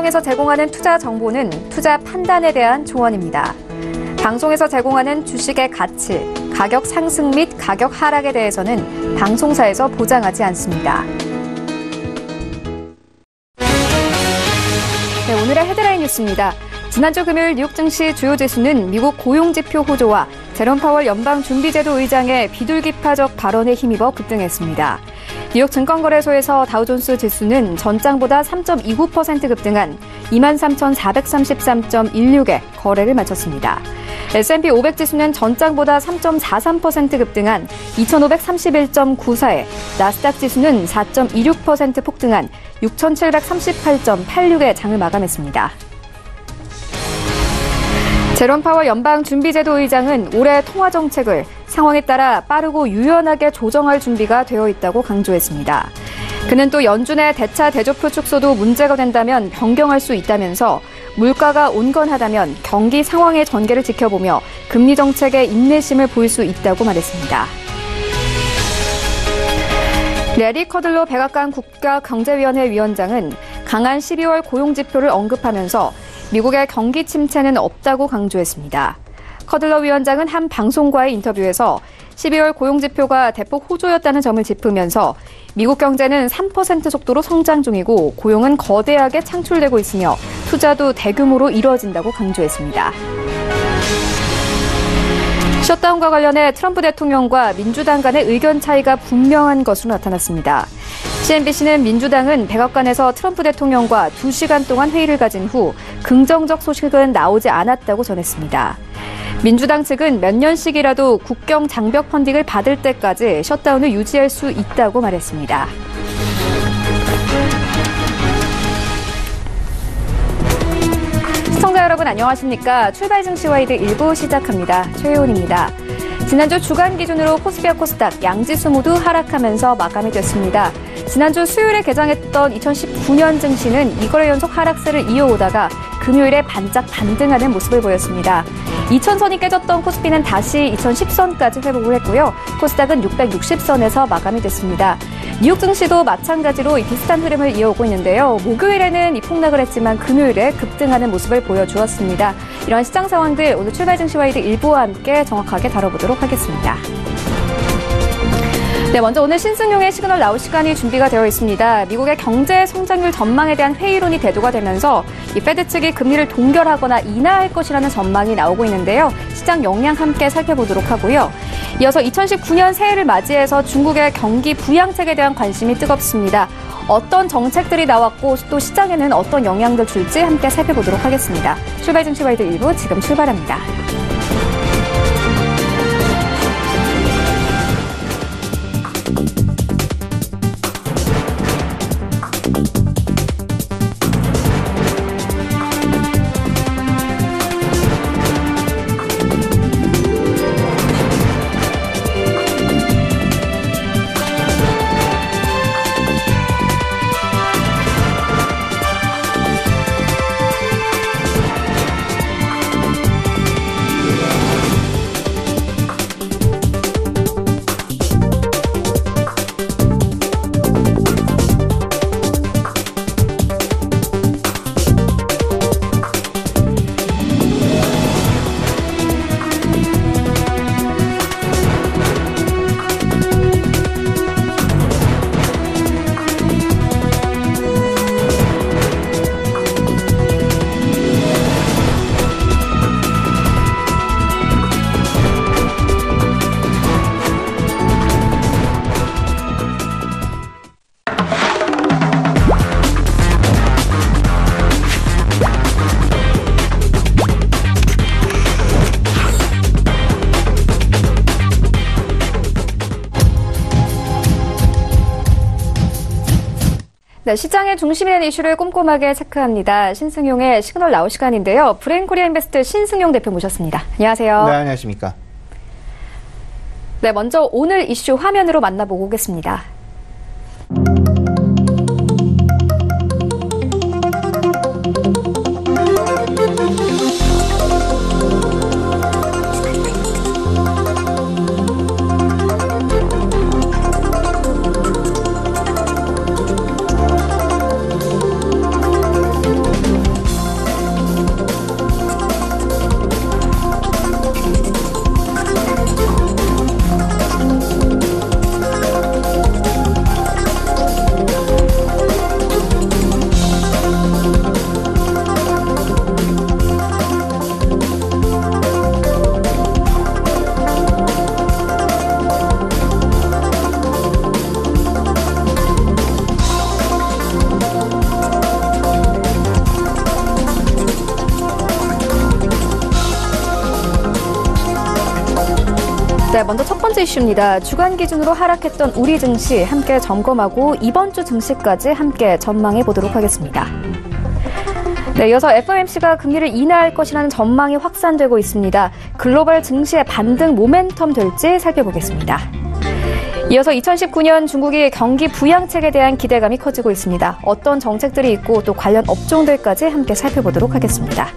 방송에서 제공하는 투자 정보는 투자 판단에 대한 조언입니다. 방송에서 제공하는 주식의 가치, 가격 상승 및 가격 하락에 대해서는 방송사에서 보장하지 않습니다. 네, 오늘의 헤드라인 뉴스입니다. 지난주 금요일 뉴욕 증시 주요 지수는 미국 고용지표 호조와 제롬 파월 연방준비제도 의장의 비둘기파적 발언에 힘입어 급등했습니다. 뉴욕 증권거래소에서 다우존스 지수는 전장보다 3.29% 급등한 23,433.16에 거래를 마쳤습니다. S&P 500 지수는 전장보다 3.43% 급등한 2,531.94에 나스닥 지수는 4.26% 폭등한 6,738.86에 장을 마감했습니다. 제롬 파월 연방준비제도 의장은 올해 통화정책을 상황에 따라 빠르고 유연하게 조정할 준비가 되어 있다고 강조했습니다. 그는 또 연준의 대차 대조표 축소도 문제가 된다면 변경할 수 있다면서 물가가 온건하다면 경기 상황의 전개를 지켜보며 금리 정책에 인내심을 보일 수 있다고 말했습니다. 레리 커들로 백악관 국가경제위원회 위원장은 강한 12월 고용지표를 언급하면서 미국의 경기 침체는 없다고 강조했습니다. 커들러 위원장은 한 방송과의 인터뷰에서 12월 고용지표가 대폭 호조였다는 점을 짚으면서 미국 경제는 3% 속도로 성장 중이고 고용은 거대하게 창출되고 있으며 투자도 대규모로 이루어진다고 강조했습니다. 셧다운과 관련해 트럼프 대통령과 민주당 간의 의견 차이가 분명한 것으로 나타났습니다. CNBC는 민주당은 백악관에서 트럼프 대통령과 2시간 동안 회의를 가진 후 긍정적 소식은 나오지 않았다고 전했습니다. 민주당 측은 몇 년씩이라도 국경 장벽 펀딩을 받을 때까지 셧다운을 유지할 수 있다고 말했습니다. 시청자 여러분 안녕하십니까? 출발 증시와이드 1부 시작합니다. 최혜원입니다. 지난주 주간 기준으로 코스피와 코스닥 양지수 모두 하락하면서 마감이 됐습니다. 지난주 수요일에 개장했던 2019년 증시는 2거래 연속 하락세를 이어오다가 금요일에 반짝 반등하는 모습을 보였습니다. 2000선이 깨졌던 코스피는 다시 2010선까지 회복을 했고요. 코스닥은 660선에서 마감이 됐습니다. 뉴욕 증시도 마찬가지로 비슷한 흐름을 이어오고 있는데요. 목요일에는 폭락을 했지만 금요일에 급등하는 모습을 보여주었습니다. 이런 시장 상황들 오늘 출발 증시와이드 1부와 함께 정확하게 다뤄보도록 하겠습니다. 네, 먼저 오늘 신승용의 시그널 나올 시간이 준비가 되어 있습니다. 미국의 경제 성장률 전망에 대한 회의론이 대두가 되면서 이 페드 측이 금리를 동결하거나 인하할 것이라는 전망이 나오고 있는데요. 시장 영향 함께 살펴보도록 하고요. 이어서 2019년 새해를 맞이해서 중국의 경기 부양책에 대한 관심이 뜨겁습니다. 어떤 정책들이 나왔고 또 시장에는 어떤 영향을 줄지 함께 살펴보도록 하겠습니다. 출발 증시와이드 1부 지금 출발합니다. 네, 시장의 중심이 되는 이슈를 꼼꼼하게 체크합니다. 신승용의 시그널 나올 시간인데요. 브레인코리아 인베스트 신승용 대표 모셨습니다. 안녕하세요. 네, 안녕하십니까. 네, 먼저 오늘 이슈 화면으로 만나보고 오겠습니다. 네, 먼저 첫 번째 이슈입니다. 주간 기준으로 하락했던 우리 증시 함께 점검하고 이번 주 증시까지 함께 전망해 보도록 하겠습니다. 네, 이어서 FOMC가 금리를 인하할 것이라는 전망이 확산되고 있습니다. 글로벌 증시의 반등 모멘텀 될지 살펴보겠습니다. 이어서 2019년 중국이 경기 부양책에 대한 기대감이 커지고 있습니다. 어떤 정책들이 있고 또 관련 업종들까지 함께 살펴보도록 하겠습니다.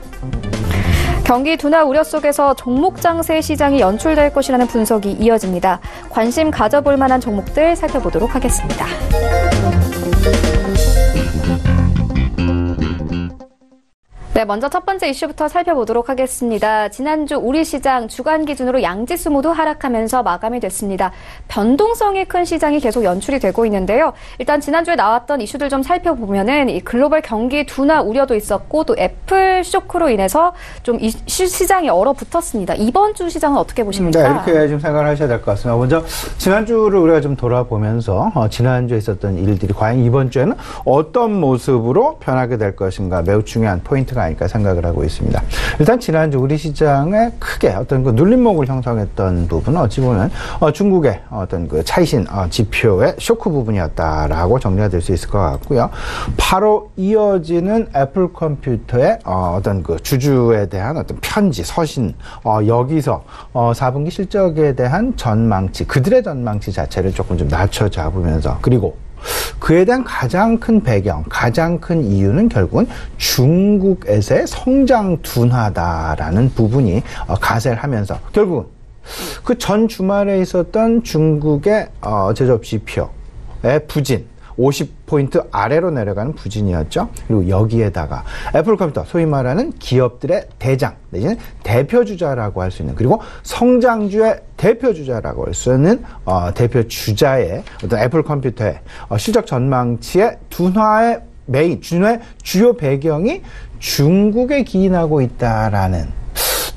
경기 둔화 우려 속에서 종목 장세 시장이 연출될 것이라는 분석이 이어집니다. 관심 가져볼 만한 종목들 살펴보도록 하겠습니다. 네, 먼저 첫 번째 이슈부터 살펴보도록 하겠습니다. 지난주 우리 시장 주간 기준으로 양지수 모두 하락하면서 마감이 됐습니다. 변동성이 큰 시장이 계속 연출이 되고 있는데요. 일단 지난주에 나왔던 이슈들 좀 살펴보면은 이 글로벌 경기 둔화 우려도 있었고 또 애플 쇼크로 인해서 좀 이슈 시장이 얼어붙었습니다. 이번 주 시장은 어떻게 보십니까? 네, 이렇게 좀 생각을 하셔야 될 것 같습니다. 먼저 지난주를 우리가 좀 돌아보면서 지난주에 있었던 일들이 과연 이번 주에는 어떤 모습으로 변하게 될 것인가 매우 중요한 포인트가 아닐까 생각을 하고 있습니다. 일단 지난주 우리 시장에 크게 어떤 그 눌림목을 형성했던 부분은 어찌 보면 중국의 어떤 그 차이신 지표의 쇼크 부분이었다라고 정리가 될 수 있을 것 같고요. 바로 이어지는 애플 컴퓨터의 어떤 그 주주에 대한 어떤 편지, 서신, 여기서 4분기 실적에 대한 전망치, 그들의 전망치 자체를 조금 좀 낮춰 잡으면서 그리고 그에 대한 가장 큰 배경, 가장 큰 이유는 결국은 중국에서의 성장 둔화다라는 부분이 가세를 하면서 결국은 그 전 주말에 있었던 중국의 제조업 지표의 부진, 50포인트 아래로 내려가는 부진이었죠. 그리고 여기에다가 애플 컴퓨터, 소위 말하는 기업들의 대장 내지는 대표주자라고 할 수 있는, 그리고 성장주의 대표주자라고 할 수 있는 대표주자의 어떤 애플 컴퓨터의 실적 전망치의 둔화의 주요 배경이 중국에 기인하고 있다라는,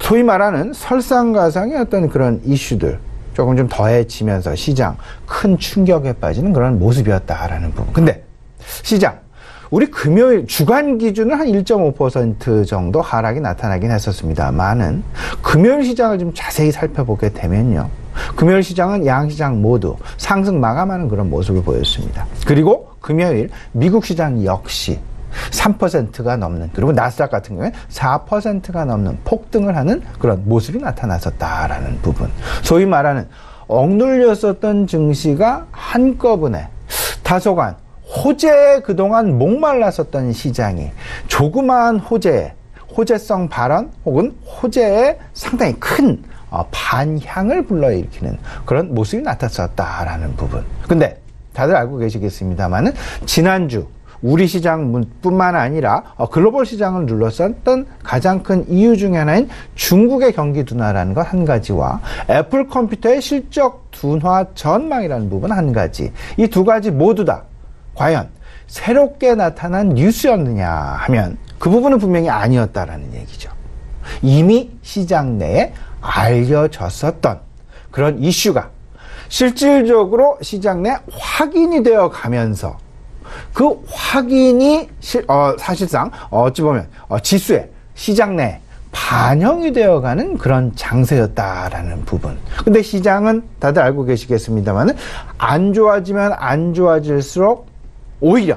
소위 말하는 설상가상의 어떤 그런 이슈들 조금 좀 더해지면서 시장 큰 충격에 빠지는 그런 모습이었다라는 부분. 근데 시장 우리 금요일 주간 기준은 한 1.5% 정도 하락이 나타나긴 했었습니다만은 금요일 시장을 좀 자세히 살펴보게 되면요, 금요일 시장은 양시장 모두 상승 마감하는 그런 모습을 보였습니다. 그리고 금요일 미국 시장 역시 3%가 넘는, 그리고 나스닥 같은 경우에 4%가 넘는 폭등을 하는 그런 모습이 나타났었다라는 부분. 소위 말하는 억눌렸었던 증시가 한꺼번에 다소간 호재에 그동안 목말랐었던 시장이 조그마한 호재성 발언 혹은 호재에 상당히 큰 반향을 불러일으키는 그런 모습이 나타났었다라는 부분. 근데 다들 알고 계시겠습니다만은 지난주 우리 시장뿐만 아니라 글로벌 시장을 눌렀었던 가장 큰 이유 중에 하나인 중국의 경기 둔화라는 것 한 가지와 애플 컴퓨터의 실적 둔화 전망이라는 부분 한 가지, 이 두 가지 모두 다 과연 새롭게 나타난 뉴스였느냐 하면 그 부분은 분명히 아니었다라는 얘기죠. 이미 시장 내에 알려졌었던 그런 이슈가 실질적으로 시장 내 확인이 되어 가면서 그 확인이 사실상 어찌 보면 지수에 시장 내 반영이 되어가는 그런 장세였다라는 부분. 근데 시장은 다들 알고 계시겠습니다만은 안 좋아지면 안 좋아질수록 오히려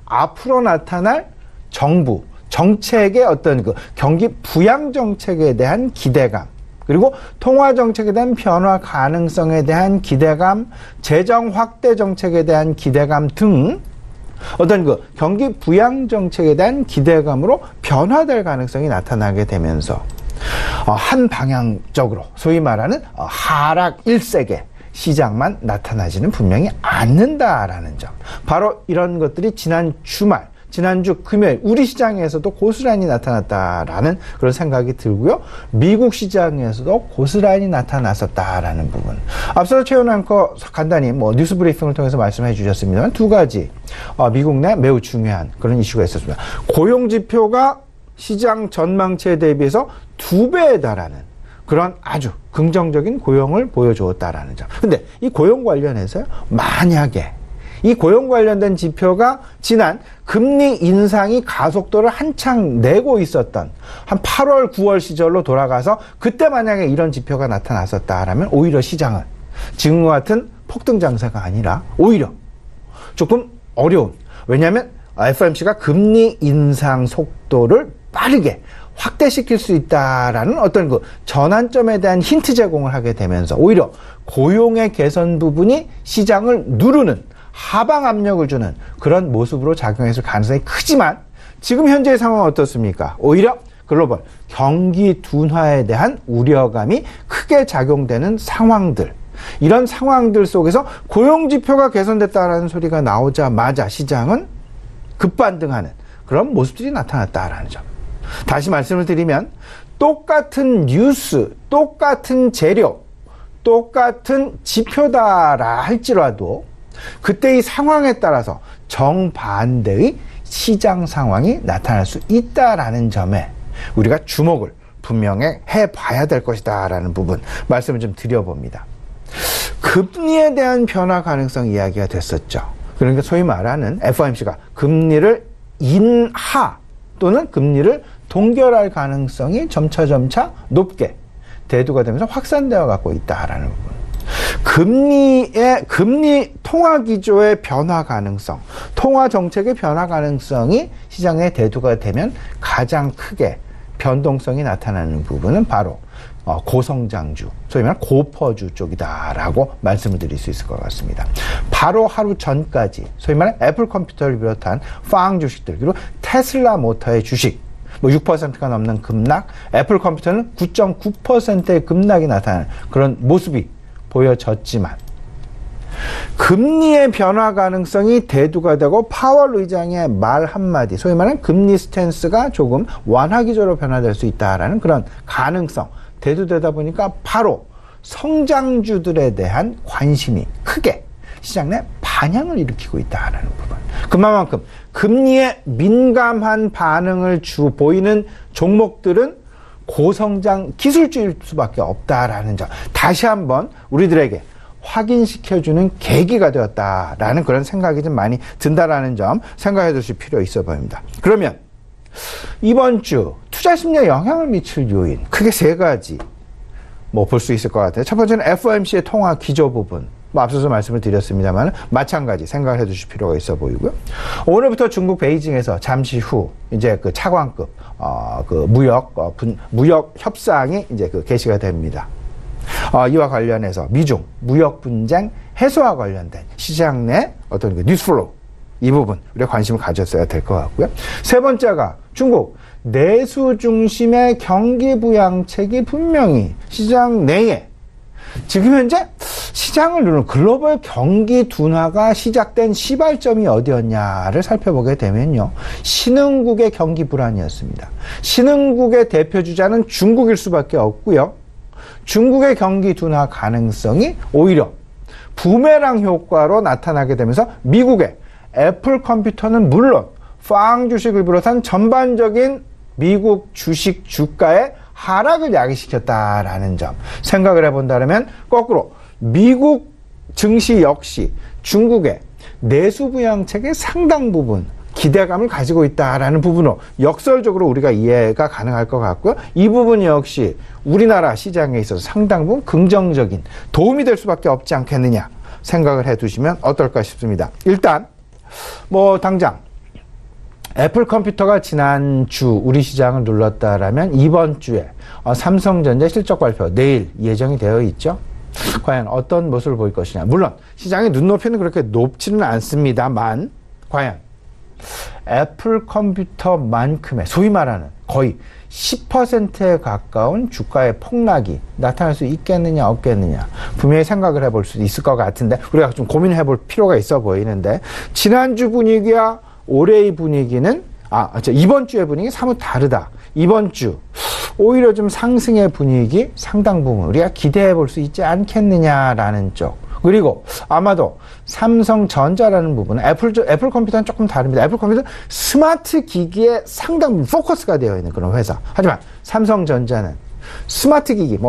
앞으로 나타날 정부 정책의 어떤 그 경기 부양 정책에 대한 기대감, 그리고 통화 정책에 대한 변화 가능성에 대한 기대감, 재정 확대 정책에 대한 기대감 등 어떤 그 경기 부양 정책에 대한 기대감으로 변화될 가능성이 나타나게 되면서 한 방향적으로 소위 말하는 하락 일색의 시장만 나타나지는 분명히 않는다라는 점. 바로 이런 것들이 지난주 금요일 우리 시장에서도 고스란히 나타났다라는 그런 생각이 들고요. 미국 시장에서도 고스란히 나타났었다라는 부분. 앞서 최현 앵커 간단히 뉴스 브리핑을 통해서 말씀해 주셨습니다만 두 가지 미국 내 매우 중요한 그런 이슈가 있었습니다. 고용 지표가 시장 전망치에 대비해서 2배에 달하는 그런 아주 긍정적인 고용을 보여주었다라는 점. 근데 이 고용 관련해서요, 만약에 이 고용 관련된 지표가 지난 금리 인상이 가속도를 한창 내고 있었던 한 8월, 9월 시절로 돌아가서 그때 만약에 이런 지표가 나타났었다라면 오히려 시장은 지금과 같은 폭등 장세가 아니라 오히려 조금 어려운, 왜냐하면 FOMC가 금리 인상 속도를 빠르게 확대시킬 수 있다라는 어떤 그 전환점에 대한 힌트 제공을 하게 되면서 오히려 고용의 개선 부분이 시장을 누르는 하방 압력을 주는 그런 모습으로 작용했을 가능성이 크지만 지금 현재의 상황은 어떻습니까? 오히려 글로벌 경기 둔화에 대한 우려감이 크게 작용되는 상황들, 이런 상황들 속에서 고용지표가 개선됐다라는 소리가 나오자마자 시장은 급반등하는 그런 모습들이 나타났다라는 점. 다시 말씀을 드리면 똑같은 뉴스, 똑같은 재료, 똑같은 지표다라 할지라도 그때의 상황에 따라서 정반대의 시장 상황이 나타날 수 있다라는 점에 우리가 주목을 분명히 해봐야 될 것이다라는 부분 말씀을 좀 드려봅니다. 금리에 대한 변화 가능성 이야기가 됐었죠. 그러니까 소위 말하는 FOMC가 금리를 인하 또는 금리를 동결할 가능성이 점차 높게 대두가 되면서 확산되어 갖고 있다라는 부분. 금리 통화 기조의 변화 가능성, 통화 정책의 변화 가능성이 시장에 대두가 되면 가장 크게 변동성이 나타나는 부분은 바로 고성장주, 소위 말하는 고퍼주 쪽이다라고 말씀을 드릴 수 있을 것 같습니다. 바로 하루 전까지 소위 말하는 애플 컴퓨터를 비롯한 팡 주식들, 그리고 테슬라 모터의 주식 6%가 넘는 급락, 애플 컴퓨터는 9.9%의 급락이 나타나는 그런 모습이 보여졌지만 금리의 변화 가능성이 대두가 되고 파월 의장의 말 한마디, 소위 말하는 금리 스탠스가 조금 완화 기조로 변화될 수 있다라는 그런 가능성 대두되다 보니까 바로 성장주들에 대한 관심이 크게 시장 내 반향을 일으키고 있다라는 부분. 그만큼 금리에 민감한 반응을 보이는 종목들은 고성장 기술주일 수밖에 없다라는 점 다시 한번 우리들에게 확인시켜주는 계기가 되었다라는 그런 생각이 좀 많이 든다라는 점 생각해 두실 필요 있어 보입니다. 그러면 이번 주 투자 심리에 영향을 미칠 요인 크게 세 가지 볼 수 있을 것 같아요. 첫 번째는 FOMC의 통화 기조 부분. 앞서서 말씀을 드렸습니다만 마찬가지 생각을 해 두실 필요가 있어 보이고요. 오늘부터 중국 베이징에서 잠시 후 이제 그 차관급 그 무역 협상이 이제 그 개시가 됩니다. 이와 관련해서 미중 무역 분쟁 해소와 관련된 시장 내 어떤 그 뉴스플로우 이 부분 우리가 관심을 가졌어야 될 것 같고요. 세 번째가 중국 내수 중심의 경기 부양책이 분명히 시장 내에 지금 현재 시장을 누르는 글로벌 경기 둔화가 시작된 시발점이 어디였냐를 살펴보게 되면요. 신흥국의 경기 불안이었습니다. 신흥국의 대표 주자는 중국일 수밖에 없고요. 중국의 경기 둔화 가능성이 오히려 부메랑 효과로 나타나게 되면서 미국의 애플 컴퓨터는 물론 팡 주식을 비롯한 전반적인 미국 주식 주가의 하락을 야기시켰다라는 점 생각을 해본다면 거꾸로 미국 증시 역시 중국의 내수 부양책의 상당 부분 기대감을 가지고 있다라는 부분으로 역설적으로 우리가 이해가 가능할 것 같고요. 이 부분 역시 우리나라 시장에 있어서 상당 부분 긍정적인 도움이 될 수밖에 없지 않겠느냐 생각을 해두시면 어떨까 싶습니다. 일단 당장 애플 컴퓨터가 지난주 우리 시장을 눌렀다라면 이번 주에 삼성전자 실적 발표 내일 예정이 되어 있죠. 과연 어떤 모습을 보일 것이냐. 물론 시장의 눈높이는 그렇게 높지는 않습니다만 과연 애플 컴퓨터만큼의 소위 말하는 거의 10%에 가까운 주가의 폭락이 나타날 수 있겠느냐 없겠느냐 분명히 생각을 해볼 수 있을 것 같은데 우리가 좀 고민을 해볼 필요가 있어 보이는데 지난주 분위기와 올해의 분위기는 이번 주의 분위기 사뭇 다르다. 이번 주 오히려 좀 상승의 분위기 상당 부분 우리가 기대해 볼 수 있지 않겠느냐라는 쪽. 그리고 아마도 삼성전자라는 부분은 애플 컴퓨터는 조금 다릅니다. 애플 컴퓨터는 스마트 기기에 상당 부분 포커스가 되어 있는 그런 회사. 하지만 삼성전자는 스마트 기기,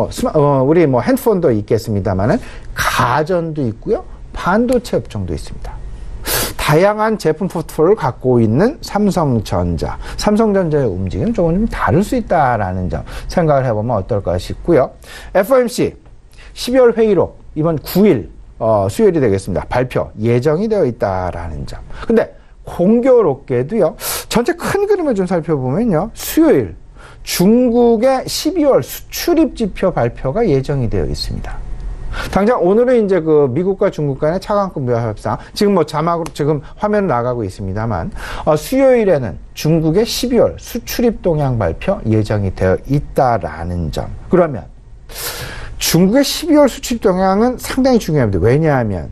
우리 핸드폰도 있겠습니다만은 가전도 있고요. 반도체 업종도 있습니다. 다양한 제품 포트폴리오를 갖고 있는 삼성전자. 삼성전자의 움직임은 조금 좀 다를 수 있다라는 점 생각을 해보면 어떨까 싶고요. FOMC 12월 회의록 이번 9일 수요일이 되겠습니다. 발표 예정이 되어 있다라는 점. 근데 공교롭게도요. 전체 큰 그림을 좀 살펴보면요. 수요일 중국의 12월 수출입 지표 발표가 예정이 되어 있습니다. 당장 오늘은 이제 그 미국과 중국 간의 차관급 무역 협상, 지금 뭐 자막으로 지금 화면 나가고 있습니다만, 수요일에는 중국의 12월 수출입 동향 발표 예정이 되어 있다라는 점. 그러면 중국의 12월 수출입 동향은 상당히 중요합니다. 왜냐하면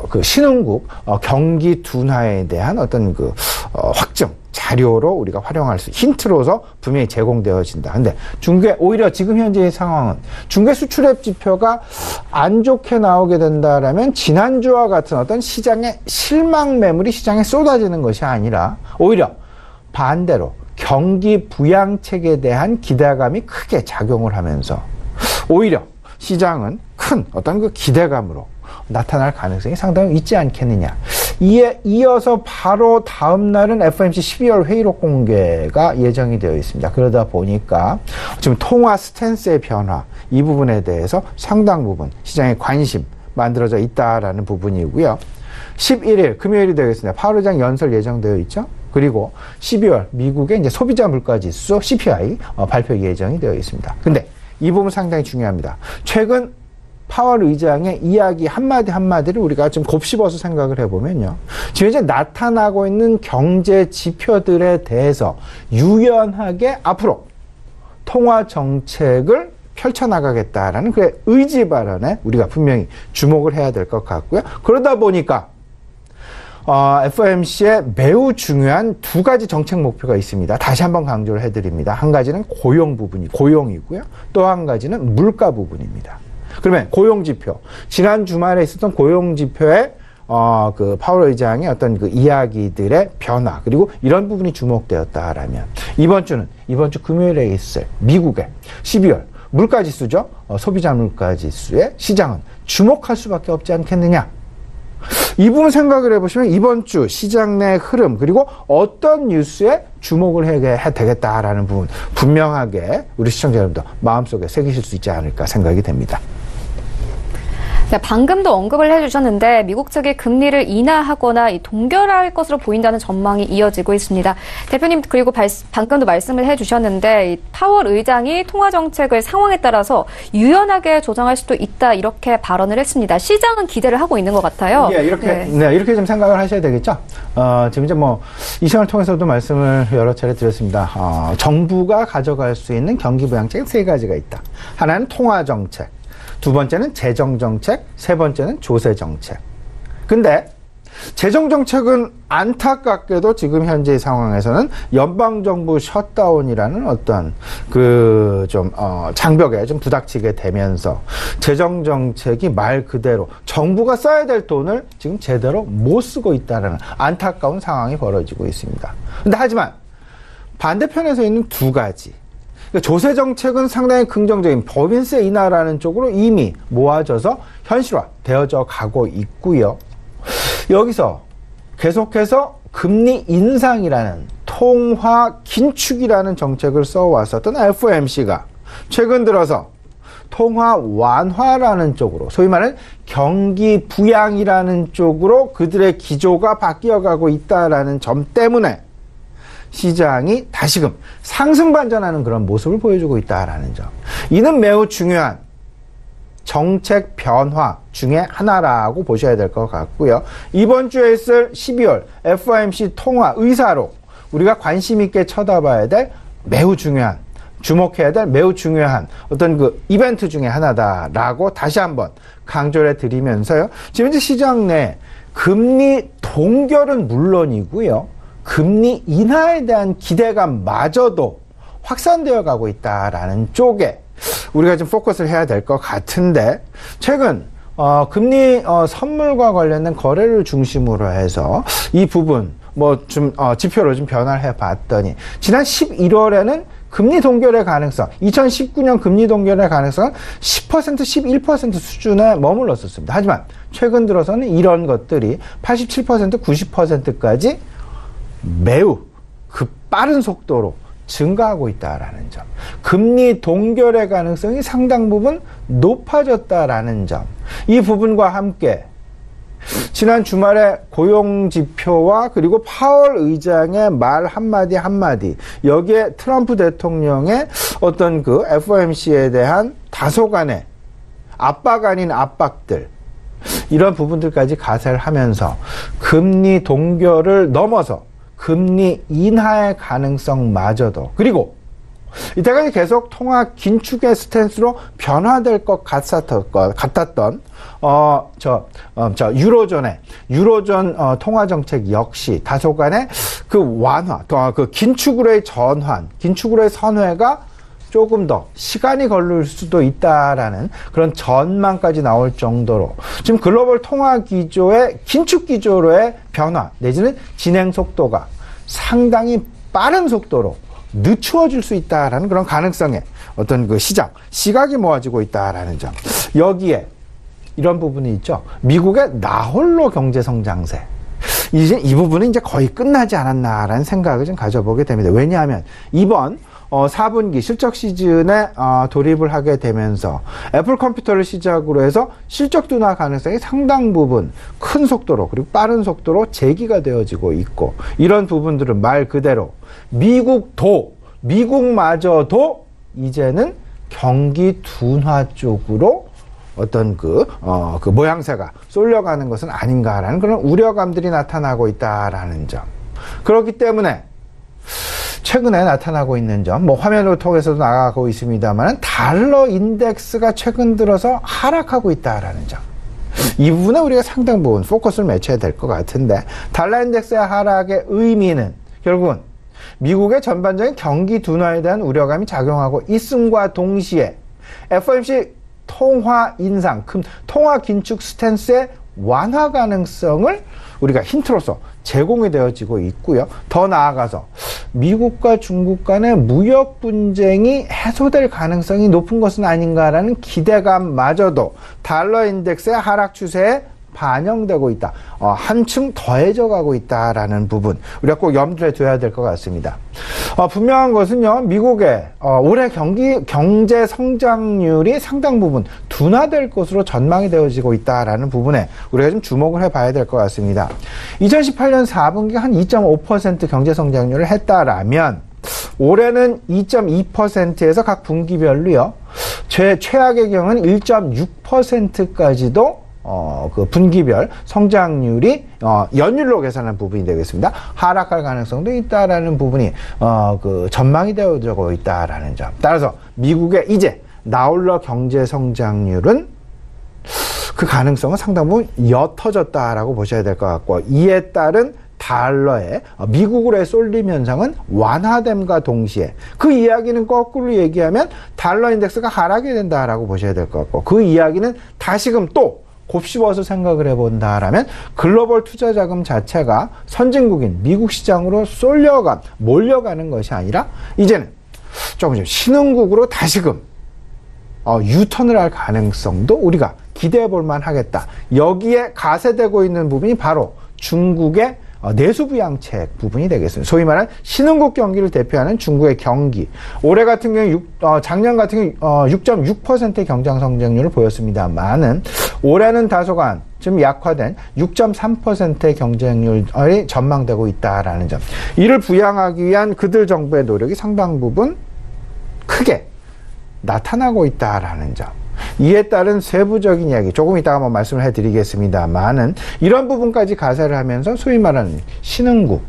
그 신흥국 경기 둔화에 대한 어떤 그 확증 자료로 우리가 활용할 수, 힌트로서 분명히 제공되어진다. 근데 중국의 오히려 지금 현재의 상황은 중국의 수출입 지표가 안 좋게 나오게 된다라면 지난주와 같은 어떤 시장의 실망 매물이 시장에 쏟아지는 것이 아니라 오히려 반대로 경기 부양책에 대한 기대감이 크게 작용을 하면서 오히려 시장은 큰 어떤 그 기대감으로 나타날 가능성이 상당히 있지 않겠느냐. 이에 이어서 바로 다음 날은 FOMC 12월 회의록 공개가 예정이 되어 있습니다. 그러다 보니까 지금 통화 스탠스의 변화, 이 부분에 대해서 상당 부분 시장의 관심 만들어져 있다라는 부분이고요. 11일 금요일이 되겠습니다. 파월 의장 연설 예정되어 있죠. 그리고 12월 미국의 이제 소비자 물가 지수 CPI 발표 예정이 되어 있습니다. 근데 이 부분 상당히 중요합니다. 최근 파월 의장의 이야기 한마디 한마디를 우리가 좀 곱씹어서 생각을 해보면요. 지금 이제 나타나고 있는 경제 지표들에 대해서 유연하게 앞으로 통화 정책을 펼쳐나가겠다라는 그의 의지 발언에 우리가 분명히 주목을 해야 될 것 같고요. 그러다 보니까 FOMC에 매우 중요한 두 가지 정책 목표가 있습니다. 다시 한번 강조를 해드립니다. 한 가지는 고용이고요. 또 한 가지는 물가 부분입니다. 그러면 고용지표, 지난 주말에 있었던 고용지표의 그 파월 의장의 어떤 그 이야기들의 변화, 그리고 이런 부분이 주목되었다라면 이번 주 금요일에 있을 미국의 12월 물가지수죠. 소비자 물가지수에 시장은 주목할 수밖에 없지 않겠느냐. 이 부분 생각을 해보시면 이번 주 시장 내 흐름, 그리고 어떤 뉴스에 주목을 해야 되겠다라는 부분 분명하게 우리 시청자 여러분도 마음속에 새기실 수 있지 않을까 생각이 됩니다. 네, 방금도 언급을 해주셨는데 미국 측이 금리를 인하하거나 동결할 것으로 보인다는 전망이 이어지고 있습니다. 대표님, 그리고 방금도 말씀을 해주셨는데 파월 의장이 통화 정책을 상황에 따라서 유연하게 조정할 수도 있다, 이렇게 발언을 했습니다. 시장은 기대를 하고 있는 것 같아요. 예, 이렇게 좀 생각을 하셔야 되겠죠. 지금 이제 이 시간을 통해서도 말씀을 여러 차례 드렸습니다. 정부가 가져갈 수 있는 경기 부양책은 세 가지가 있다. 하나는 통화 정책, 두 번째는 재정정책, 세 번째는 조세정책. 근데 재정정책은 안타깝게도 지금 현재 상황에서는 연방정부 셧다운이라는 어떤 장벽에 좀 부닥치게 되면서 재정정책이 말 그대로 정부가 써야 될 돈을 지금 제대로 못 쓰고 있다는 안타까운 상황이 벌어지고 있습니다. 근데 하지만 반대편에서 있는 두 가지, 조세 정책은 상당히 긍정적인 법인세 인하라는 쪽으로 이미 모아져서 현실화 되어져 가고 있고요. 여기서 계속해서 금리 인상이라는 통화 긴축이라는 정책을 써왔었던 FOMC가 최근 들어서 통화 완화라는 쪽으로, 소위 말하는 경기 부양이라는 쪽으로 그들의 기조가 바뀌어가고 있다라는 점 때문에 시장이 다시금 상승 반전하는 그런 모습을 보여주고 있다라는 점. 이는 매우 중요한 정책 변화 중에 하나라고 보셔야 될 것 같고요. 이번 주에 있을 12월 FOMC 통화 의사록, 우리가 관심 있게 쳐다봐야 될 매우 중요한, 주목해야 될 매우 중요한 어떤 그 이벤트 중에 하나다라고 다시 한번 강조를 해드리면서요. 지금 이제 시장 내 금리 동결은 물론이고요. 금리 인하에 대한 기대감마저도 확산되어 가고 있다라는 쪽에 우리가 좀 포커스를 해야 될 것 같은데, 최근 금리 선물과 관련된 거래를 중심으로 해서 이 부분 지표로 좀 변화를 해봤더니 지난 11월에는 금리 동결의 가능성, 2019년 금리 동결의 가능성은 10%, 11% 수준에 머물렀었습니다. 하지만 최근 들어서는 이런 것들이 87%, 90%까지 매우 빠른 속도로 증가하고 있다라는 점. 금리 동결의 가능성이 상당 부분 높아졌다라는 점. 이 부분과 함께 지난 주말에 고용지표와 그리고 파월 의장의 말 한마디 한마디, 여기에 트럼프 대통령의 어떤 그 FOMC에 대한 다소간의 압박 아닌 압박들, 이런 부분들까지 가세를 하면서 금리 동결을 넘어서 금리 인하의 가능성마저도, 그리고 이때까지 계속 통화 긴축의 스탠스로 변화될 것 같았던 유로존 통화 정책 역시 다소간의 그 완화, 그 긴축으로의 전환, 긴축으로의 선회가 조금 더 시간이 걸릴 수도 있다라는 그런 전망까지 나올 정도로 지금 글로벌 통화 기조의 긴축 기조로의 변화 내지는 진행 속도가 상당히 빠른 속도로 늦추어질 수 있다라는 그런 가능성에 어떤 그 시각이 모아지고 있다라는 점. 여기에 이런 부분이 있죠. 미국의 나홀로 경제 성장세. 이제 이 부분은 이제 거의 끝나지 않았나라는 생각을 좀 가져보게 됩니다. 왜냐하면 이번 4분기 실적 시즌에 돌입을 하게 되면서 애플 컴퓨터를 시작으로 해서 실적 둔화 가능성이 상당 부분 큰 속도로 그리고 빠른 속도로 제기가 되어지고 있고, 이런 부분들은 말 그대로 미국마저도 이제는 경기 둔화 쪽으로 어떤 그 모양새가 쏠려가는 것은 아닌가라는 그런 우려감들이 나타나고 있다라는 점. 그렇기 때문에 최근에 나타나고 있는 점, 화면을 통해서도 나가고 있습니다만 달러 인덱스가 최근 들어서 하락하고 있다라는 점. 이 부분에 우리가 상당 부분 포커스를 맞춰야 될 것 같은데, 달러 인덱스의 하락의 의미는 결국은 미국의 전반적인 경기 둔화에 대한 우려감이 작용하고 있음과 동시에 FOMC 통화 인상, 통화 긴축 스탠스의 완화 가능성을 우리가 힌트로서 제공이 되어지고 있고요. 더 나아가서 미국과 중국 간의 무역 분쟁이 해소될 가능성이 높은 것은 아닌가라는 기대감마저도 달러 인덱스의 하락 추세에 반영되고 있다. 한층 더해져 가고 있다라는 부분, 우리가 꼭 염두에 둬야 될 것 같습니다. 분명한 것은요, 미국의 올해 경제 성장률이 상당 부분 둔화될 것으로 전망이 되어지고 있다라는 부분에 우리가 좀 주목을 해봐야 될 것 같습니다. 2018년 4분기 한 2.5% 경제 성장률을 했다라면 올해는 2.2%에서 각 분기별로요, 최악의 경우는 1.6%까지도 그 분기별 성장률이 연율로 계산한 부분이 되겠습니다. 하락할 가능성도 있다라는 부분이 그 전망이 되어지고 있다라는 점. 따라서 미국의 이제 나홀로 경제 성장률은 그 가능성은 상당 부분 옅어졌다라고 보셔야 될 것 같고, 이에 따른 달러의 미국으로의 쏠림 현상은 완화됨과 동시에 그 이야기는 거꾸로 얘기하면 달러 인덱스가 하락이 된다라고 보셔야 될 것 같고, 그 이야기는 다시금 또 곱씹어서 생각을 해본다라면 글로벌 투자 자금 자체가 선진국인 미국 시장으로 몰려가는 것이 아니라 이제는 조금 신흥국으로 다시금 유턴을 할 가능성도 우리가 기대해 볼 만하겠다. 여기에 가세되고 있는 부분이 바로 중국의 내수부양책 부분이 되겠습니다. 소위 말하는 신흥국 경기를 대표하는 중국의 경기. 올해 같은 경우 작년 같은 경우 6.6%의 경장 성장률을 보였습니다만은 올해는 다소간 좀 약화된 6.3%의 경쟁률이 전망되고 있다라는 점. 이를 부양하기 위한 그들 정부의 노력이 상당 부분 크게 나타나고 있다라는 점. 이에 따른 세부적인 이야기 조금 이따가 한번 말씀을 해드리겠습니다만은 이런 부분까지 가세를 하면서 소위 말하는 신흥국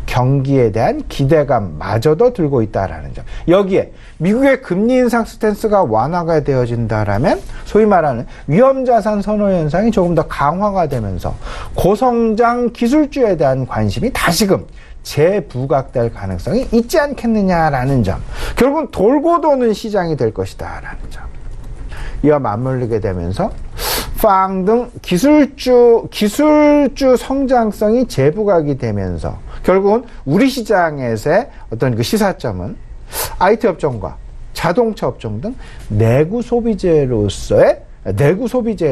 경기에 대한 기대감마저도 들고 있다라는 점. 여기에 미국의 금리 인상 스탠스가 완화가 되어진다라면 소위 말하는 위험자산 선호 현상이 조금 더 강화가 되면서 고성장 기술주에 대한 관심이 다시금 재부각될 가능성이 있지 않겠느냐라는 점. 결국은 돌고 도는 시장이 될 것이다라는 점. 이와 맞물리게 되면서 팡 등 기술주 성장성이 재부각이 되면서 결국은 우리 시장에서의 어떤 그 시사점은 IT 업종과 자동차 업종 등 내구 소비재에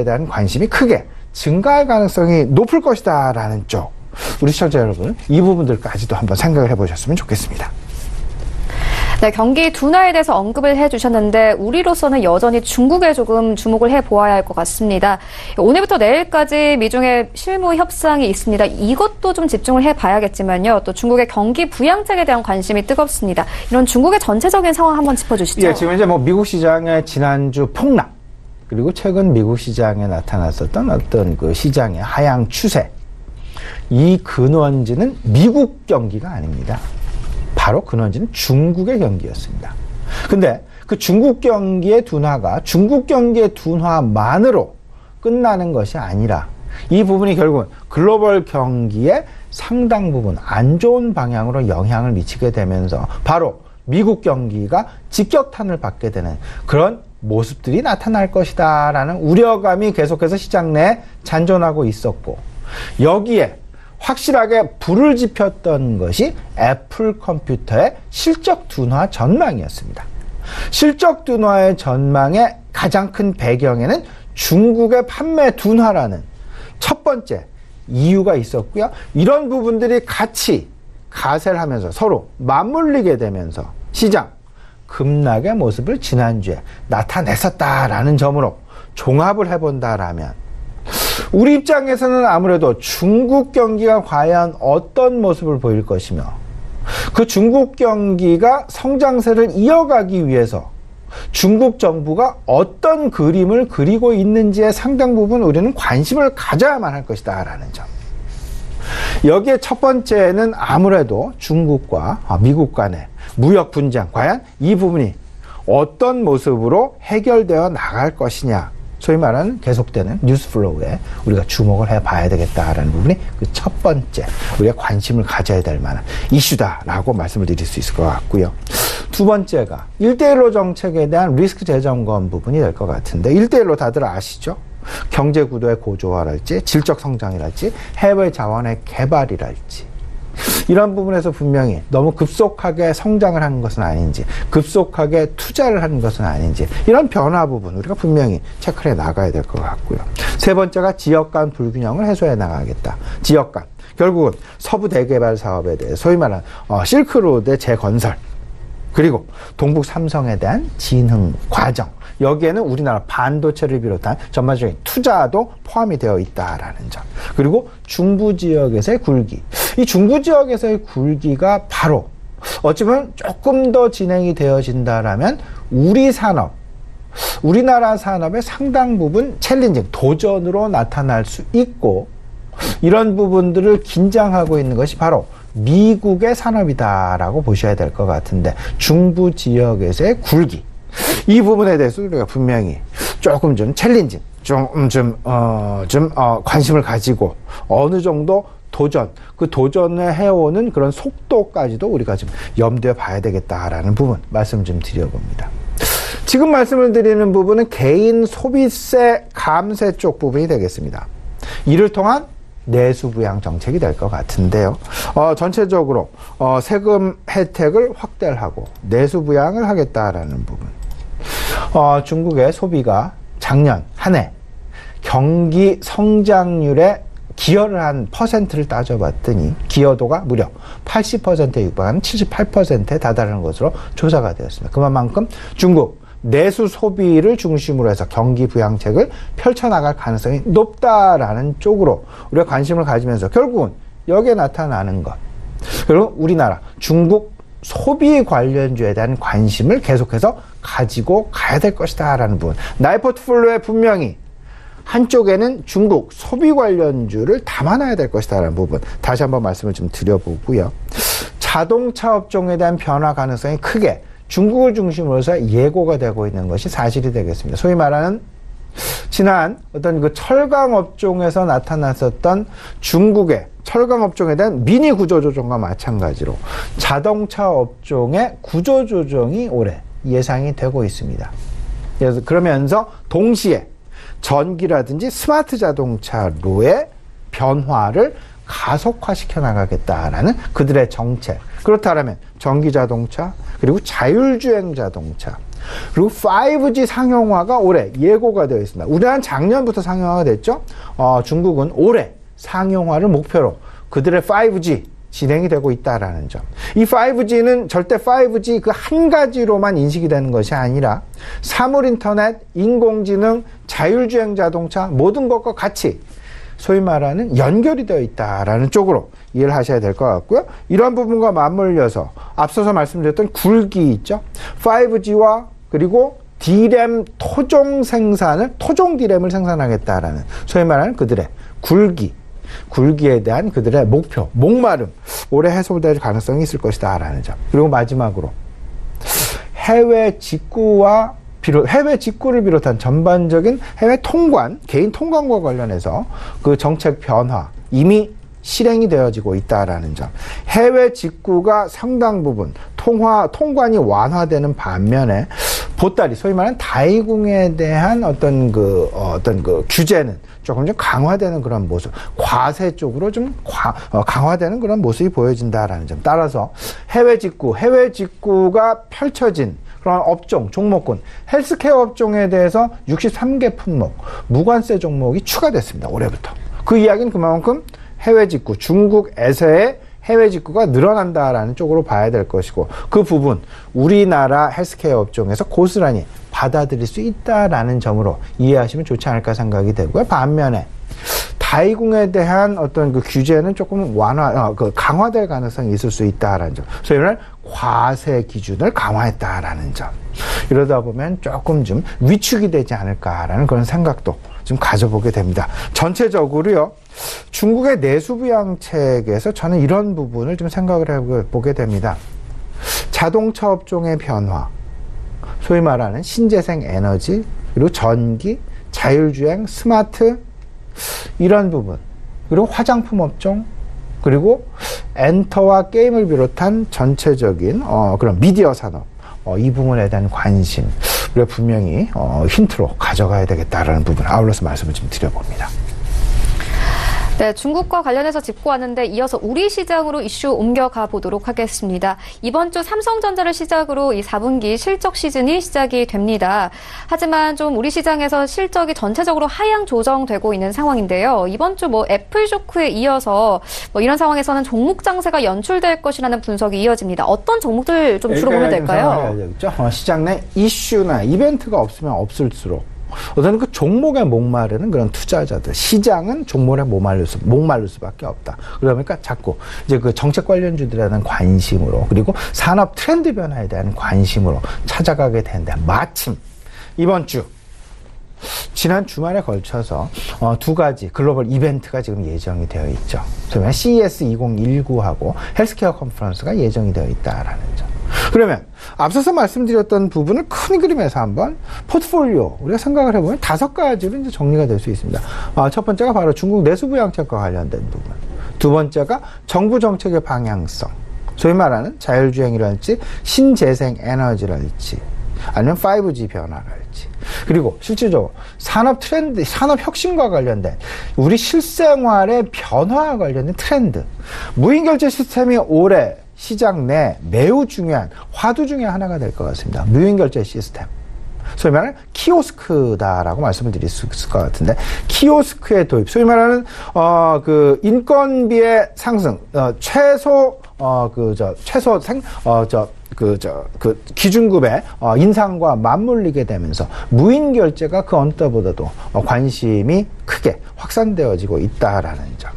대한 관심이 크게 증가할 가능성이 높을 것이다라는 쪽. 우리 시청자 여러분, 이 부분들까지도 한번 생각을 해보셨으면 좋겠습니다. 네, 경기 둔화에 대해서 언급을 해주셨는데 우리로서는 여전히 중국에 조금 주목을 해보아야 할 것 같습니다. 오늘부터 내일까지 미중의 실무 협상이 있습니다. 이것도 좀 집중을 해봐야겠지만요. 또 중국의 경기 부양책에 대한 관심이 뜨겁습니다. 이런 중국의 전체적인 상황 한번 짚어주시죠. 예, 지금 이제 뭐 미국 시장의 지난주 폭락, 그리고 최근 미국 시장에 나타났었던 어떤 그 시장의 하향 추세, 이 근원지는 미국 경기가 아닙니다. 바로 근원지는 중국의 경기였습니다. 근데 그 중국 경기의 둔화가 중국 경기의 둔화만으로 끝나는 것이 아니라 이 부분이 결국은 글로벌 경기에 상당 부분 안 좋은 방향으로 영향을 미치게 되면서 바로 미국 경기가 직격탄을 받게 되는 그런 모습들이 나타날 것이다라는 우려감이 계속해서 시장 내에 잔존하고 있었고, 여기에 확실하게 불을 지폈던 것이 애플 컴퓨터의 실적 둔화 전망이었습니다. 실적 둔화의 전망의 가장 큰 배경에는 중국의 판매 둔화라는 첫 번째 이유가 있었고요. 이런 부분들이 같이 가세를 하면서 서로 맞물리게 되면서 시장 급락의 모습을 지난주에 나타냈었다라는 점으로 종합을 해본다라면, 우리 입장에서는 아무래도 중국 경기가 과연 어떤 모습을 보일 것이며, 그 중국 경기가 성장세를 이어가기 위해서 중국 정부가 어떤 그림을 그리고 있는지에 상당 부분 우리는 관심을 가져야만 할 것이다라는 점. 여기에 첫 번째는 아무래도 중국과 미국 간의 무역 분쟁, 과연 이 부분이 어떤 모습으로 해결되어 나갈 것이냐, 소위 말하는 계속되는 뉴스 플로우에 우리가 주목을 해봐야 되겠다라는 부분이 그 첫 번째 우리가 관심을 가져야 될 만한 이슈다라고 말씀을 드릴 수 있을 것 같고요. 두 번째가 1대1로 정책에 대한 리스크 재점검 부분이 될 것 같은데, 1대1로 다들 아시죠? 경제 구도의 고조화랄지, 질적 성장이랄지, 해외 자원의 개발이랄지, 이런 부분에서 분명히 너무 급속하게 성장을 하는 것은 아닌지, 급속하게 투자를 하는 것은 아닌지, 이런 변화 부분 우리가 분명히 체크를 해 나가야 될 것 같고요. 세 번째가 지역 간 불균형을 해소해 나가겠다. 지역 간, 결국은 서부 대개발 사업에 대해 소위 말하는 실크로드의 재건설, 그리고 동북 삼성에 대한 진흥 과정, 여기에는 우리나라 반도체를 비롯한 전반적인 투자도 포함이 되어 있다라는 점. 그리고 중부 지역에서의 굴기. 이 중부 지역에서의 굴기가 바로 어찌 보면 조금 더 진행이 되어진다라면 우리 산업, 우리나라 산업의 상당 부분 챌린징, 도전으로 나타날 수 있고, 이런 부분들을 긴장하고 있는 것이 바로 미국의 산업이다라고 보셔야 될 것 같은데, 중부 지역에서의 굴기, 이 부분에 대해서 우리가 분명히 조금 좀 챌린징, 관심을 가지고 어느 정도 도전, 그 도전을 해오는 그런 속도까지도 우리가 좀 염두에 봐야 되겠다라는 부분 말씀 좀 드려봅니다. 지금 말씀을 드리는 부분은 개인 소비세 감세 쪽 부분이 되겠습니다. 이를 통한 내수부양 정책이 될 것 같은데요. 전체적으로 세금 혜택을 확대를 하고 내수부양을 하겠다라는 부분. 중국의 소비가 작년 한 해 경기 성장률에 기여를 한 퍼센트를 따져봤더니 기여도가 무려 80%에 육박하는 78%에 다다르는 것으로 조사가 되었습니다. 그만큼 중국 내수 소비를 중심으로 해서 경기 부양책을 펼쳐나갈 가능성이 높다라는 쪽으로 우리가 관심을 가지면서 결국은 여기에 나타나는 것, 그리고 우리나라 중국 소비 관련주에 대한 관심을 계속해서 가지고 가야 될 것이다라는 부분. 나의 포트폴리오에 분명히 한쪽에는 중국 소비 관련주를 담아놔야 될 것이다라는 부분, 다시 한번 말씀을 좀 드려보고요. 자동차 업종에 대한 변화 가능성이 크게 중국을 중심으로 해서 예고가 되고 있는 것이 사실이 되겠습니다. 소위 말하는 지난 어떤 그 철강 업종에서 나타났었던 중국의 철강 업종에 대한 미니 구조조정과 마찬가지로 자동차 업종의 구조조정이 올해 예상이 되고 있습니다. 그래서 그러면서 동시에 전기라든지 스마트 자동차로의 변화를 가속화시켜 나가겠다라는 그들의 정책. 그렇다면 전기 자동차, 그리고 자율주행 자동차, 그리고 5G 상용화가 올해 예고가 되어 있습니다. 우리나라는 작년부터 상용화가 됐죠. 중국은 올해 상용화를 목표로 그들의 5G 진행이 되고 있다라는 점. 이 5G는 절대 5G 그 한 가지로만 인식이 되는 것이 아니라 사물 인터넷, 인공지능, 자율주행 자동차 모든 것과 같이 소위 말하는 연결이 되어 있다라는 쪽으로 이해를 하셔야 될 것 같고요. 이런 부분과 맞물려서 앞서서 말씀드렸던 굴기 있죠. 5G와 그리고 D램 토종 D램을 생산하겠다라는 소위 말하는 그들의 굴기에 대한 그들의 목표, 목마름, 올해 해소될 가능성이 있을 것이다라는 점. 그리고 마지막으로 해외 직구를 비롯한 전반적인 해외 통관, 개인 통관과 관련해서 그 정책 변화 이미 실행이 되어지고 있다라는 점. 해외 직구가 상당 부분 통관이 완화되는 반면에 보따리, 소위 말하는 다이궁에 대한 어떤 그 규제는 조금 좀 강화되는 그런 모습, 과세 쪽으로 좀 강화되는 그런 모습이 보여진다라는 점. 따라서 해외 직구가 펼쳐진 그런 업종, 종목군, 헬스케어 업종에 대해서 63개 품목, 무관세 종목이 추가됐습니다. 올해부터. 그 이야기는 그만큼 해외 직구, 중국에서의 해외 직구가 늘어난다라는 쪽으로 봐야 될 것이고, 그 부분 우리나라 헬스케어 업종에서 고스란히 받아들일 수 있다라는 점으로 이해하시면 좋지 않을까 생각이 되고요. 반면에 다이궁에 대한 어떤 그 규제는 조금 강화될 가능성이 있을 수 있다라는 점. 소위 말하는 과세 기준을 강화했다라는 점. 이러다 보면 조금 좀 위축이 되지 않을까라는 그런 생각도 좀 가져보게 됩니다. 전체적으로요, 중국의 내수부양책에서 저는 이런 부분을 좀 생각을 해보게 됩니다. 자동차 업종의 변화, 소위 말하는 신재생 에너지, 그리고 전기, 자율주행, 스마트, 이런 부분, 그리고 화장품 업종, 그리고 엔터와 게임을 비롯한 전체적인 그런 미디어 산업, 이 부분에 대한 관심, 우리가 분명히 힌트로 가져가야 되겠다라는 부분, 아울러서 말씀을 좀 드려봅니다. 네, 중국과 관련해서 짚고 왔는데 이어서 우리 시장으로 이슈 옮겨가 보도록 하겠습니다. 이번 주 삼성전자를 시작으로 이 4분기 실적 시즌이 시작이 됩니다. 하지만 좀 우리 시장에서 실적이 전체적으로 하향 조정되고 있는 상황인데요. 이번 주 애플 쇼크에 이어서 이런 상황에서는 종목 장세가 연출될 것이라는 분석이 이어집니다. 어떤 종목들 좀 주로 보면 될까요? 시장 내 이슈나 이벤트가 없으면 없을수록 어떤 그 종목에 목마르는 그런 투자자들, 시장은 종목에 목마를 수밖에 없다. 그러니까 자꾸 이제 그 정책 관련주들에 대한 관심으로, 그리고 산업 트렌드 변화에 대한 관심으로 찾아가게 되는데, 마침 이번 주 지난 주말에 걸쳐서 두 가지 글로벌 이벤트가 지금 예정이 되어 있죠. 그러면 CES 2019하고 헬스케어 컨퍼런스가 예정이 되어 있다라는 점. 그러면 앞서서 말씀드렸던 부분을 큰 그림에서 한번 포트폴리오 우리가 생각을 해보면 5가지로 이제 정리가 될 수 있습니다. 첫 번째가 바로 중국 내수부양책과 관련된 부분. 두 번째가 정부 정책의 방향성. 소위 말하는 자율주행이랄지 신재생 에너지랄지 아니면 5G 변화랄지. 그리고 실질적으로 산업 트렌드, 산업 혁신과 관련된 우리 실생활의 변화와 관련된 트렌드. 무인결제 시스템이 올해 시장 내 매우 중요한 화두 중에 하나가 될 것 같습니다. 무인결제 시스템. 소위 말하는 키오스크다라고 말씀을 드릴 수 있을 것 같은데, 키오스크의 도입, 소위 말하는 그 인건비의 상승, 기준급의 인상과 맞물리게 되면서 무인 결제가 그 어느 때보다도 관심이 크게 확산되어지고 있다라는 점.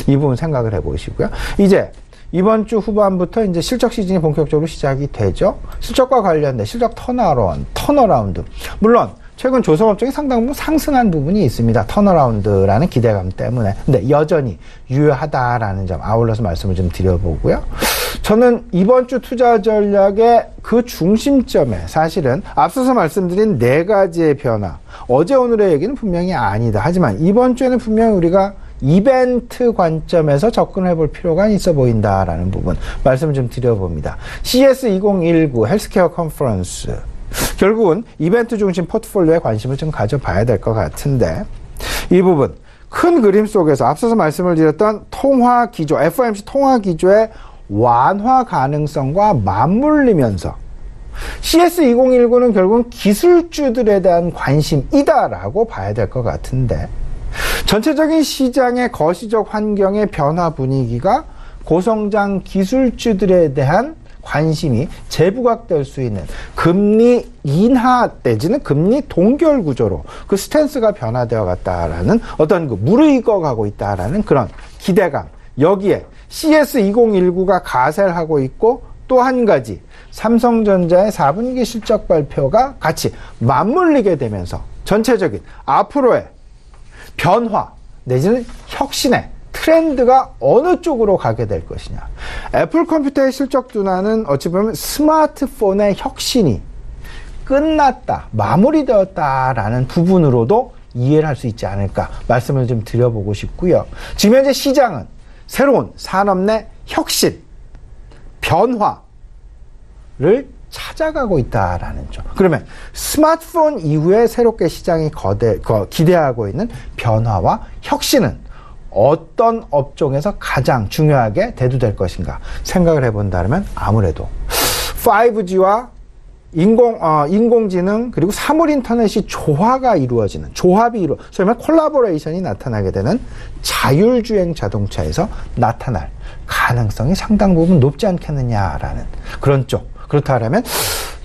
이 부분 생각을 해보시고요. 이제 이번 주 후반부터 이제 실적 시즌이 본격적으로 시작이 되죠. 실적과 관련된 실적 턴어라운드. 물론 최근 조선업종이 상당 부분 상승한 부분이 있습니다. 턴어라운드라는 기대감 때문에. 근데 여전히 유효하다라는 점 아울러서 말씀을 좀 드려보고요. 저는 이번 주 투자 전략의 그 중심점에 사실은 앞서서 말씀드린 4가지의 변화. 어제 오늘의 얘기는 분명히 아니다. 하지만 이번 주에는 분명히 우리가 이벤트 관점에서 접근해 볼 필요가 있어 보인다라는 부분 말씀 좀 드려봅니다. CES 2019 헬스케어 컨퍼런스. 결국은 이벤트 중심 포트폴리오에 관심을 좀 가져봐야 될 것 같은데, 이 부분 큰 그림 속에서 앞서서 말씀을 드렸던 통화 기조, FOMC 통화 기조의 완화 가능성과 맞물리면서 CS2019는 결국은 기술주들에 대한 관심이다라고 봐야 될 것 같은데, 전체적인 시장의 거시적 환경의 변화 분위기가 고성장 기술주들에 대한 관심이 재부각될 수 있는 금리 인하 내지는 금리 동결 구조로 그 스탠스가 변화되어 갔다라는 어떤 그 무르익어가고 있다라는 그런 기대감, 여기에 CS2019가 가세를 하고 있고, 또 한 가지 삼성전자의 4분기 실적 발표가 같이 맞물리게 되면서 전체적인 앞으로의 변화 내지는 혁신의 트렌드가 어느 쪽으로 가게 될 것이냐. 애플 컴퓨터의 실적 둔화는 어찌 보면 스마트폰의 혁신이 끝났다, 마무리되었다라는 부분으로도 이해를 할 수 있지 않을까 말씀을 좀 드려보고 싶고요. 지금 현재 시장은 새로운 산업 내 혁신, 변화를 찾아가고 있다라는 점. 그러면 스마트폰 이후에 새롭게 시장이 기대하고 있는 변화와 혁신은 어떤 업종에서 가장 중요하게 대두될 것인가 생각을 해본다면 아무래도 5G와 인공지능 그리고 사물 인터넷이 소위 말해 콜라보레이션이 나타나게 되는 자율주행 자동차에서 나타날 가능성이 상당 부분 높지 않겠느냐라는 그런 쪽. 그렇다면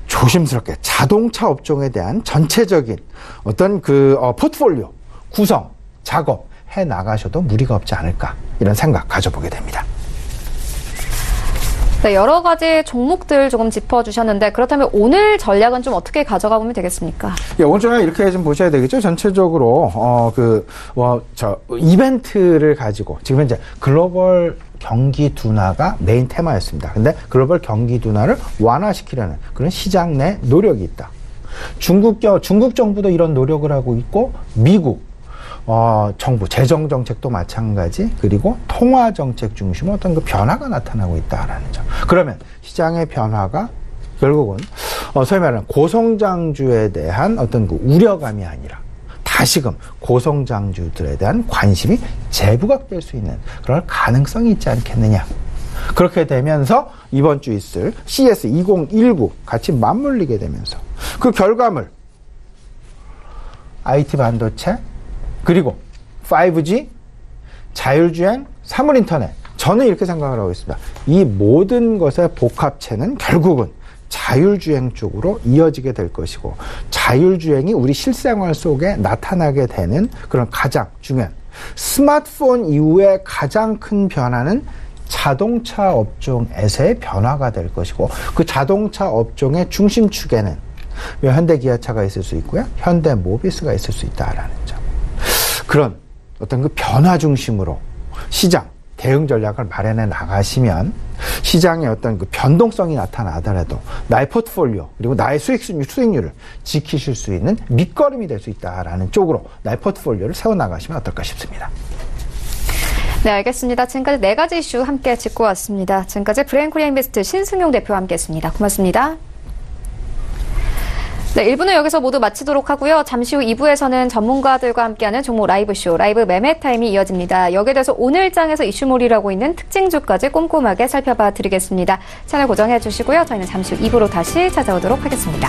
조심스럽게 자동차 업종에 대한 전체적인 어떤 포트폴리오 구성 작업 해 나가셔도 무리가 없지 않을까, 이런 생각 가져보게 됩니다. 네, 여러 가지 종목들 조금 짚어주셨는데, 그렇다면 오늘 전략은 좀 어떻게 가져가 보면 되겠습니까? 예, 오늘 전략 이렇게 좀 보셔야 되겠죠. 전체적으로 이벤트를 가지고 지금 현재 글로벌 경기 둔화가 메인 테마였습니다. 근데 글로벌 경기 둔화를 완화시키려는 그런 시장 내 노력이 있다. 중국 정부도 이런 노력을 하고 있고, 미국 정부 재정 정책도 마찬가지, 그리고 통화 정책 중심의 어떤 그 변화가 나타나고 있다라는 점. 그러면 시장의 변화가 결국은 소위 말하는 고성장주에 대한 어떤 그 우려감이 아니라 다시금 고성장주들에 대한 관심이 재부각될 수 있는 그런 가능성이 있지 않겠느냐. 그렇게 되면서 이번 주 있을 CS2019 같이 맞물리게 되면서 그 결과물 IT 반도체 그리고 5G, 자율주행, 사물인터넷, 저는 이렇게 생각을 하고 있습니다. 이 모든 것의 복합체는 결국은 자율주행 쪽으로 이어지게 될 것이고, 자율주행이 우리 실생활 속에 나타나게 되는 그런 가장 중요한 스마트폰 이후에 가장 큰 변화는 자동차 업종에서의 변화가 될 것이고, 그 자동차 업종의 중심축에는 현대기아차가 있을 수 있고요, 현대모비스가 있을 수 있다라는 점. 그런 어떤 그 변화 중심으로 시장 대응 전략을 마련해 나가시면 시장의 어떤 그 변동성이 나타나더라도 나의 포트폴리오 그리고 나의 수익률을 지키실 수 있는 밑거름이 될 수 있다라는 쪽으로 나의 포트폴리오를 세워나가시면 어떨까 싶습니다. 네, 알겠습니다. 지금까지 4가지 이슈 함께 짚고 왔습니다. 지금까지 브레인코리아 인베스트 신승용 대표와 함께했습니다. 고맙습니다. 네, 1부는 여기서 모두 마치도록 하고요. 잠시 후 2부에서는 전문가들과 함께하는 종목 라이브쇼, 라이브 매매 타임이 이어집니다. 여기에 대해서 오늘장에서 이슈몰이를 하고 있는 특징주까지 꼼꼼하게 살펴봐 드리겠습니다. 채널 고정해 주시고요. 저희는 잠시 후 2부로 다시 찾아오도록 하겠습니다.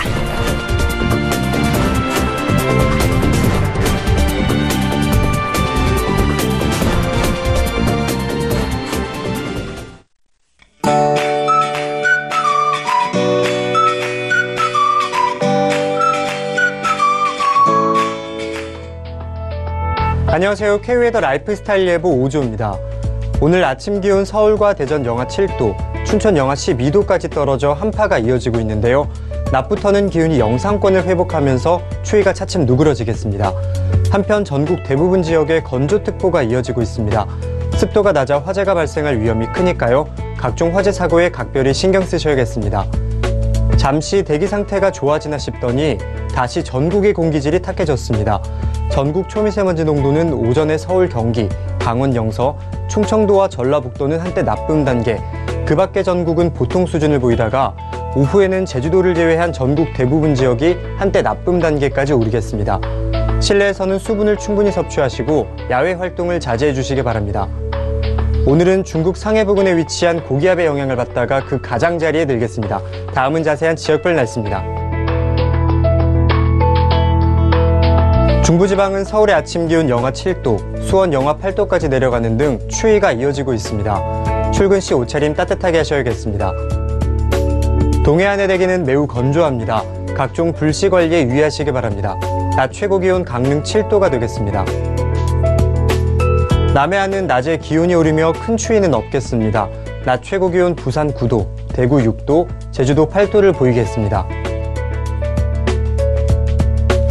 안녕하세요. K웨더 라이프스타일 예보 오조입니다. 오늘 아침 기온 서울과 대전 영하 7도, 춘천 영하 12도까지 떨어져 한파가 이어지고 있는데요. 낮부터는 기온이 영상권을 회복하면서 추위가 차츰 누그러지겠습니다. 한편 전국 대부분 지역에 건조특보가 이어지고 있습니다. 습도가 낮아 화재가 발생할 위험이 크니까요. 각종 화재 사고에 각별히 신경 쓰셔야겠습니다. 잠시 대기 상태가 좋아지나 싶더니 다시 전국의 공기질이 탁해졌습니다. 전국 초미세먼지 농도는 오전에 서울, 경기, 강원, 영서, 충청도와 전라북도는 한때 나쁨 단계, 그 밖의 전국은 보통 수준을 보이다가 오후에는 제주도를 제외한 전국 대부분 지역이 한때 나쁨 단계까지 오르겠습니다. 실내에서는 수분을 충분히 섭취하시고 야외 활동을 자제해 주시기 바랍니다. 오늘은 중국 상해 부근에 위치한 고기압의 영향을 받다가 그 가장자리에 들겠습니다. 다음은 자세한 지역별 날씨입니다. 중부지방은 서울의 아침 기온 영하 7도, 수원 영하 8도까지 내려가는 등 추위가 이어지고 있습니다. 출근 시 옷차림 따뜻하게 하셔야겠습니다. 동해안의 대기는 매우 건조합니다. 각종 불씨 관리에 유의하시기 바랍니다. 낮 최고 기온 강릉 7도가 되겠습니다. 남해안은 낮에 기온이 오르며 큰 추위는 없겠습니다. 낮 최고 기온 부산 9도, 대구 6도, 제주도 8도를 보이겠습니다.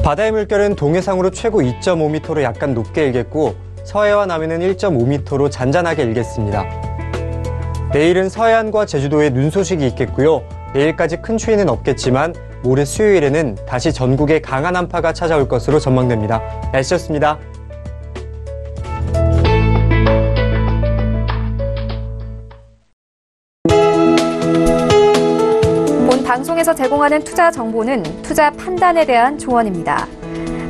바다의 물결은 동해상으로 최고 2.5m로 약간 높게 일겠고 서해와 남해는 1.5m로 잔잔하게 일겠습니다. 내일은 서해안과 제주도에 눈 소식이 있겠고요. 내일까지 큰 추위는 없겠지만 모레 수요일에는 다시 전국에 강한 한파가 찾아올 것으로 전망됩니다. 날씨였습니다. 본 방송에서 제공하는 투자 정보는 투자 판단에 대한 조언입니다.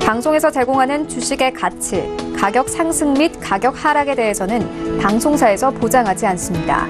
방송에서 제공하는 주식의 가치, 가격 상승 및 가격 하락에 대해서는 방송사에서 보장하지 않습니다.